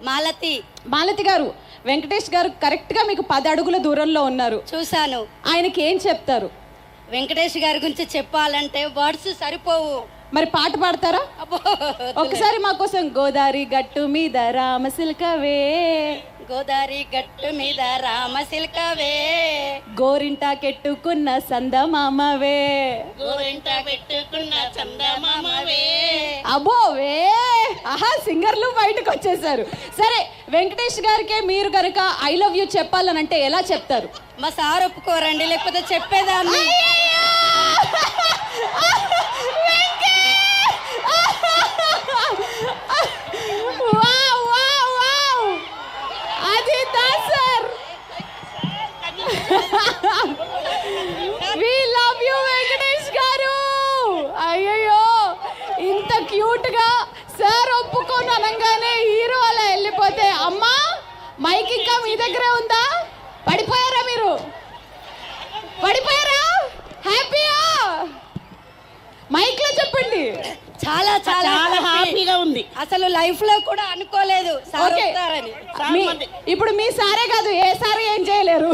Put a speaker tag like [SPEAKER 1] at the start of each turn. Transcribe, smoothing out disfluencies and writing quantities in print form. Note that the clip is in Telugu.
[SPEAKER 1] మాలతి గారు, వెంకటేష్ గారు కరెక్ట్ గా మీకు 10 అడుగుల దూరంలో ఉన్నారు.
[SPEAKER 2] చూశాను.
[SPEAKER 1] ఆయనకి ఏం చెప్తారు?
[SPEAKER 2] వెంకటేష్ గారి గురించి చెప్పాలంటే వర్డ్స్ సరిపోవు.
[SPEAKER 1] మరి పాట పాడతారా? ఒకసారి మా కోసం. గోదారి గట్టు మీద రామసిల్కవే,
[SPEAKER 2] గోదారి గట్టు మీద రామసిల్కవే,
[SPEAKER 1] గోరింట కెట్టుకున్న సందమామవే,
[SPEAKER 2] గోరింట పెట్టుకున్న చందమామవే.
[SPEAKER 1] అబోవే, ఆహా, సింగర్లు బయటకు వచ్చేసారు. సరే, వెంకటేష్ గారికే మీరు కనుక ఐ లవ్ యూ చెప్పాలనంటే ఎలా చెప్తారు?
[SPEAKER 2] మా సార్ ఒప్పుకోరండి, లేకపోతే చెప్పేదాన్ని.
[SPEAKER 1] అది sir, we love you Venkatesh garu. అయ్యయ్యో, ఇంత క్యూట్ గా సార్ ఒప్పుకొని అనగానే హీరో అలా వెళ్ళిపోతే, అమ్మా మైక్ ఇంకా మీ దగ్గరే ఉందా? పడిపోయారా మీరు? పడిపోయారా? హ్యాపీయా? మైక్ లో చెప్పండి.
[SPEAKER 2] చాలా చాలా
[SPEAKER 3] హ్యాపీగా ఉంది.
[SPEAKER 2] అసలు లైఫ్ లో కూడా అనుకోలేదు సార్ వస్తారని.
[SPEAKER 1] ఇప్పుడు మీ సారే కాదు, ఏ సారే ఏం చేయలేరు.